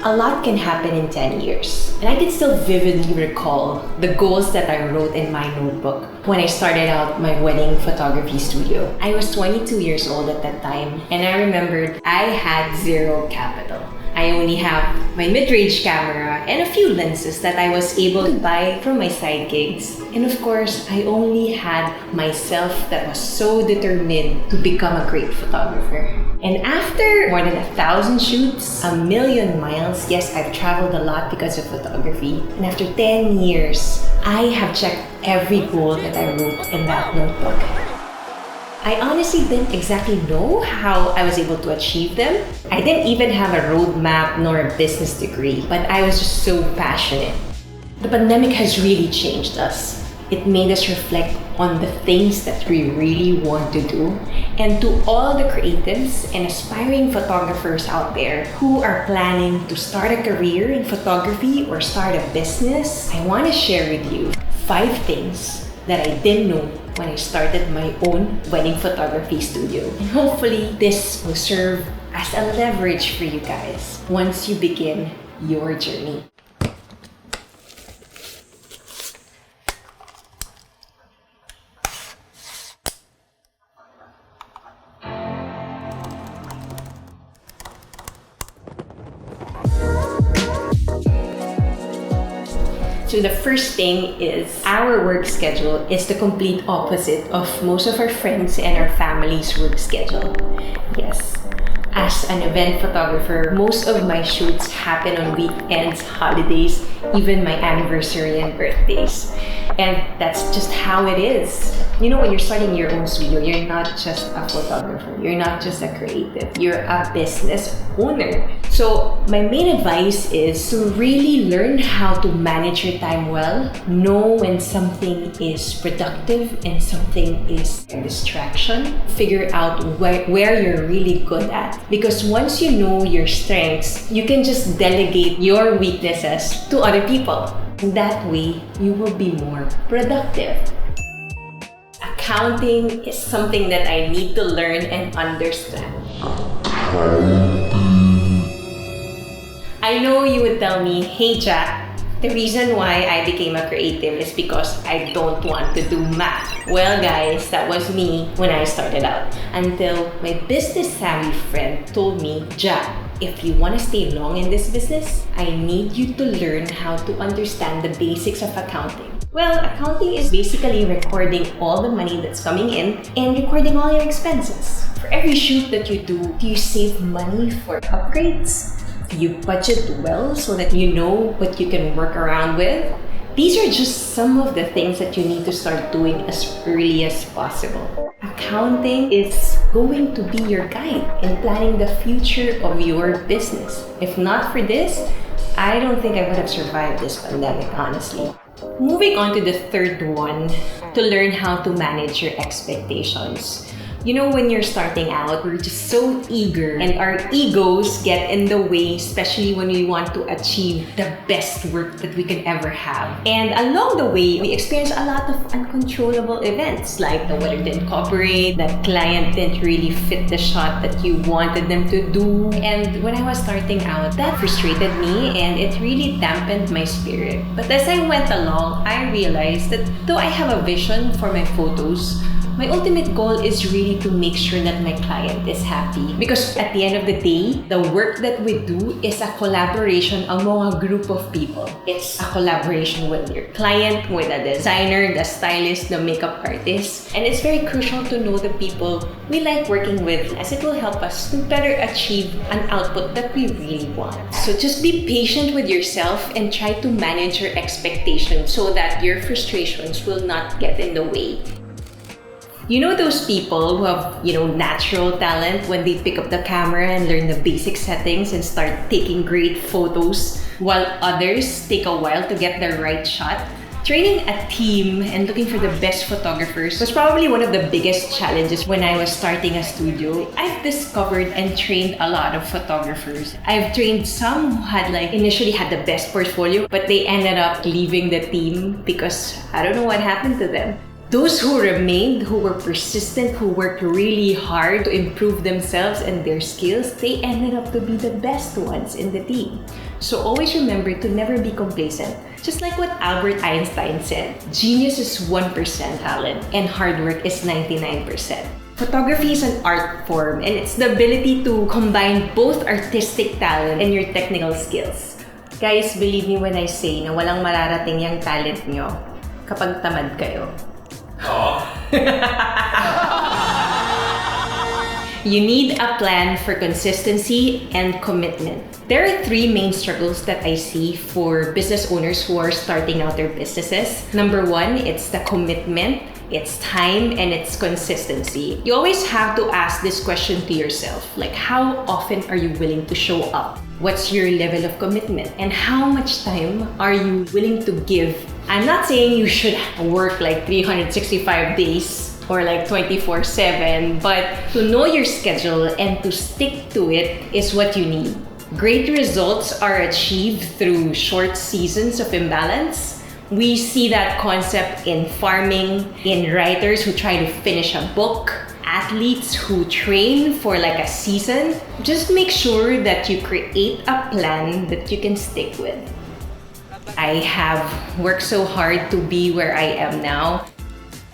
A lot can happen in 10 years. And I can still vividly recall the goals that I wrote in my notebook when I started out my wedding photography studio. I was 22 years old at that time, and I remembered I had zero capital. I only have my mid-range camera and a few lenses that I was able to buy from my side gigs. And of course, I only had myself that was so determined to become a great photographer. And after more than 1,000 shoots, 1,000,000 miles, yes, I've traveled a lot because of photography. And after 10 years, I have checked every goal that I wrote in that notebook. I honestly didn't exactly know how I was able to achieve them. I didn't even have a roadmap nor a business degree, but I was just so passionate. The pandemic has really changed us. It made us reflect on the things that we really want to do. And to all the creatives and aspiring photographers out there who are planning to start a career in photography or start a business, I want to share with you 5 things that I didn't know when I started my own wedding photography studio. And hopefully this will serve as a leverage for you guys once you begin your journey. So the first thing is our work schedule is the complete opposite of most of our friends and our family's work schedule. Yes, as an event photographer, most of my shoots happen on weekends, holidays, even my anniversary and birthdays. And that's just how it is. You know, when you're starting your own studio, you're not just a photographer, you're not just a creative, you're a business owner. So my main advice is to really learn how to manage your time well, know when something is productive and something is a distraction, figure out where you're really good at. Because once you know your strengths, you can just delegate your weaknesses to other people. That way, you will be more productive. Accounting is something that I need to learn and understand. I know you would tell me, hey Jack, the reason why I became a creative is because I don't want to do math. Well guys, that was me when I started out. Until my business savvy friend told me, Jack, if you want to stay long in this business, I need you to learn how to understand the basics of accounting. Well, accounting is basically recording all the money that's coming in and recording all your expenses. For every shoot that you do you save money for upgrades? Do you budget well so that you know what you can work around with? These are just some of the things that you need to start doing as early as possible. Accounting is going to be your guide in planning the future of your business. If not for this, I don't think I would have survived this pandemic, honestly. Moving on to the third one, to learn how to manage your expectations. You know, when you're starting out, we're just so eager and our egos get in the way, especially when we want to achieve the best work that we can ever have. And along the way, we experience a lot of uncontrollable events, like the weather didn't cooperate, the client didn't really fit the shot that you wanted them to do. And when I was starting out, that frustrated me and it really dampened my spirit. But as I went along, I realized that though I have a vision for my photos, my ultimate goal is really to make sure that my client is happy. Because at the end of the day, the work that we do is a collaboration among a group of people. It's a collaboration with your client, with a designer, the stylist, the makeup artist. And it's very crucial to know the people we like working with, as it will help us to better achieve an output that we really want. So just be patient with yourself and try to manage your expectations so that your frustrations will not get in the way. You know those people who have, natural talent when they pick up the camera and learn the basic settings and start taking great photos, while others take a while to get the right shot? Training a team and looking for the best photographers was probably one of the biggest challenges when I was starting a studio. I've discovered and trained a lot of photographers. I've trained some who had initially had the best portfolio, but they ended up leaving the team because I don't know what happened to them. Those who remained, who were persistent, who worked really hard to improve themselves and their skills, they ended up to be the best ones in the team. So always remember to never be complacent. Just like what Albert Einstein said, genius is 1% talent and hard work is 99%. Photography is an art form and it's the ability to combine both artistic talent and your technical skills. Guys, believe me when I say na walang mararating yung talent nyo kapag tamad kayo. You need a plan for consistency and commitment. There are 3 main struggles that I see for business owners who are starting out their businesses. Number 1, it's the commitment, it's time, and it's consistency. You always have to ask this question to yourself, like how often are you willing to show up? What's your level of commitment? And how much time are you willing to give? I'm not saying you should work like 365 days or like 24/7, but to know your schedule and to stick to it is what you need. Great results are achieved through short seasons of imbalance. We see that concept in farming, in writers who try to finish a book, athletes who train for like a season. Just make sure that you create a plan that you can stick with. I have worked so hard to be where I am now.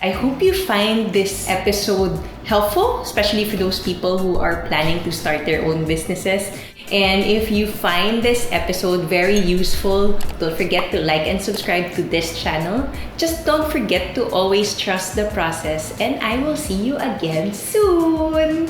I hope you find this episode helpful, especially for those people who are planning to start their own businesses. And if you find this episode very useful, don't forget to like and subscribe to this channel. Just don't forget to always trust the process, and I will see you again soon!